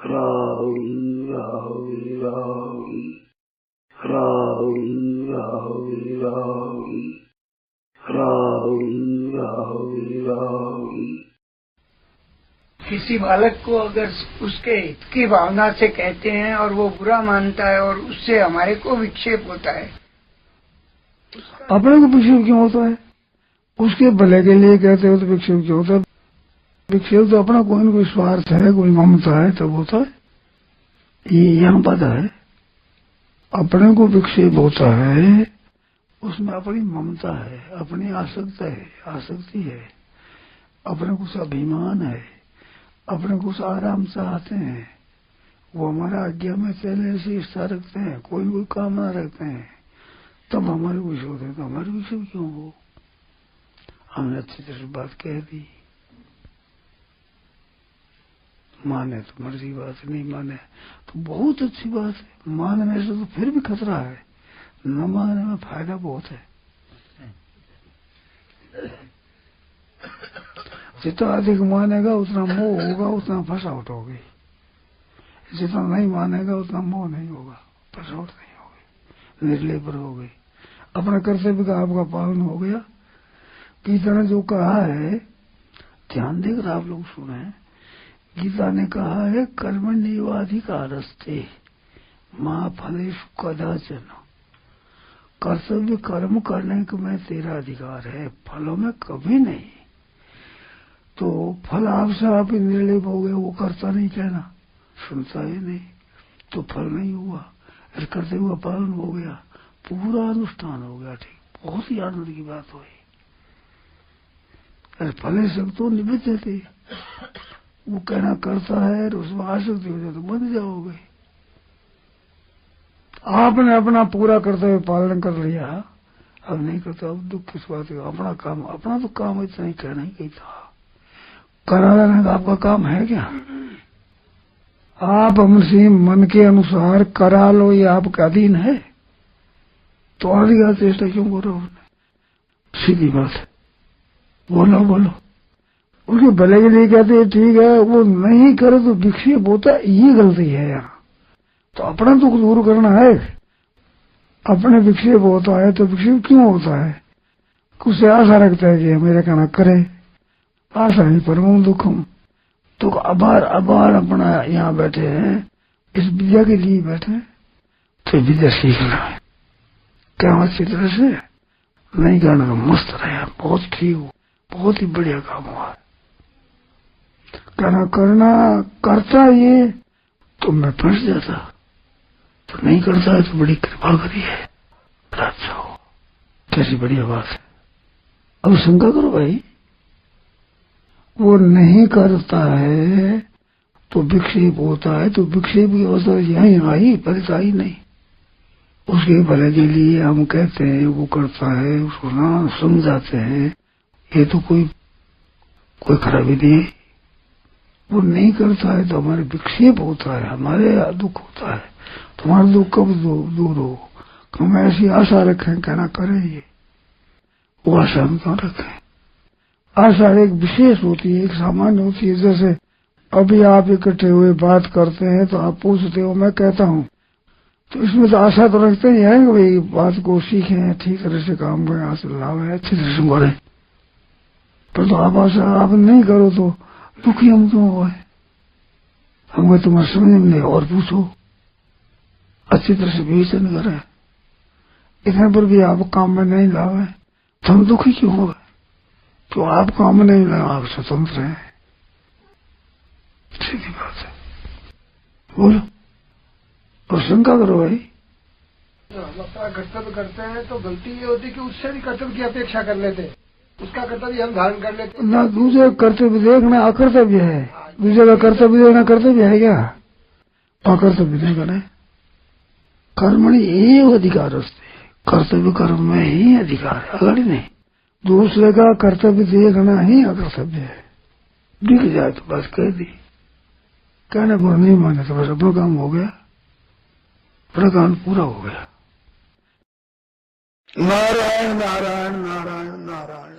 राम राम राम राम राम राम राम राम राम। किसी बालक को अगर उसके हित की भावना से कहते हैं और वो बुरा मानता है और उससे हमारे को विक्षेप होता है, अपने को विक्षेप क्यों होता है? उसके भले के लिए कहते हो तो विक्षेप क्यों होता है? विक्षेप तो अपना कोई न कोई स्वार्थ है, कोई ममता है तब होता है। ये यहाँ बात है, अपने को विक्षेप होता है उसमें अपनी ममता है, अपनी आसक्ति है, अपने कुछ अभिमान है, अपने कुछ आराम चाहते हैं, वो हमारा आज्ञा में चलने से इच्छा रखते हैं, कोई कामना रखते हैं, तब हमारे विषय होते हैं। तो हमारे विषय क्यों हो? हमने अच्छी तरह बात कह दी, माने तो मर्जी बात, नहीं माने तो बहुत अच्छी बात है। मानने से तो फिर भी खतरा है, न मानने में फायदा बहुत है। जितना अधिक मानेगा उतना मोह होगा, उतना फसावट होगी। जितना नहीं मानेगा उतना मोह नहीं होगा, फसावट नहीं होगी, निर्लेप होगी। अपना कर्तव्य का आपका पालन हो गया। गीता ने जो कहा है ध्यान देकर आप लोग सुने। गीता ने कहा है कर्मण्येवाधिकारस्ते मां फलेषु कदाचन। कर्तव्य कर्म करने में तेरा अधिकार है, फलों में कभी नहीं। तो फल आपसे आप ही निर्लेप हो गए, वो करता नहीं कहना, सुनता ही नहीं, तो फल नहीं हुआ। कर्तव्य का पालन हो गया, पूरा अनुष्ठान हो गया, ठीक, बहुत ही आनंद की बात हुई। फले सब तो निमित्त थे, वो कहना करता है और उसमें आसक्ति हो जाए तो बन जाओगे। आपने अपना पूरा कर्तव्य पालन कर लिया, अब नहीं करता, अब दुख किस बात है? अपना काम, अपना तो काम इतना ही कहना ही कही था, करा लेने का आपका काम है क्या? आप हमसे मन के अनुसार करा लो, ये आपका अधीन है, तो अधिकार चेष्टा क्यों करो? सीधी बात है, बोलो। उनके भले के लिए कहते हैं ठीक है, वो नहीं करे तो विक्षेप होता है, ये गलती है यहाँ। तो अपना दुख दूर करना है, अपने विक्षेप होता है तो विक्षेप क्यों होता है? कुछ आशा रखता है कि मेरे कहना करे, आशा ही परम दुखम। तो अबार अपना यहाँ बैठे हैं, इस विद्या के लिए बैठे हैं, तो विद्या सीखना है। क्या अच्छी तरह से नहीं करना तो मस्त रहे, बहुत ठीक हो, बहुत ही बढ़िया काम हुआ। करना करता ये तो मैं फंस जाता, तो नहीं करता है तो बड़ी कृपा करी है। अच्छा हो, कैसी बढ़िया बात है। अब शंका करो भाई, वो नहीं करता है तो विक्षेप होता है, तो विक्षेप की अवस्था यहीं आई, परिता ही नहीं। उसके भले के लिए हम कहते हैं वो करता है, उसको ना समझाते हैं, ये तो कोई खराबी नहीं है। वो नहीं करता है तो हमारे विक्षेप होता है, हमारे दुख होता है। तुम्हारा दुख कब दूर हो? हम ऐसी आशा रखें कहना करें, ये वो आशा हम क्यों रखें? आशा एक विशेष होती है, एक सामान्य होती है। जैसे अभी आप इकट्ठे हुए बात करते हैं तो आप पूछते हो, मैं कहता हूँ, तो इसमें तो आशा तो रखते ही है कि भाई बात को सीखें, ठीक तरह से काम करें, हासिल लाभ है, अच्छी तरह से बढ़े। पर तो आप आशा आप नहीं करो तो दुखी हम क्यों हुए? हमको तुम्हारे समझ में नहीं, और पूछो, अच्छी तरह से विवेचन करें। इतने पर भी आप काम में नहीं लावे तो हम दुखी क्यों हो गए? तो आप काम में नहीं लाए, आप स्वतंत्र हैं, सीधी बात है। बोलो और शंका करो भाई। हम अपना कर्तव्य करते हैं तो गलती ये होती कि उससे भी कर्तव्य की अपेक्षा कर लेते, उसका कर्तव्य हम धारण कर लेते ना। दूसरे कर्तव्य देखना अकर्तव्य है, दूसरे का कर्तव्य देखना कर्तव्य है क्या? अकर्तव्य नहीं करे। कर्मणि एव अधिकारस्ते, कर्तव्य कर्म में ही अधिकार है, अगर नहीं। दूसरे का कर्तव्य देखना ही अकर्तव्य है। दिख जाए तो बस कह दी, कहने पर नहीं माने तो बस अपना काम हो गया, अपना काम पूरा हो गया। नारायण नारायण नारायण नारायण।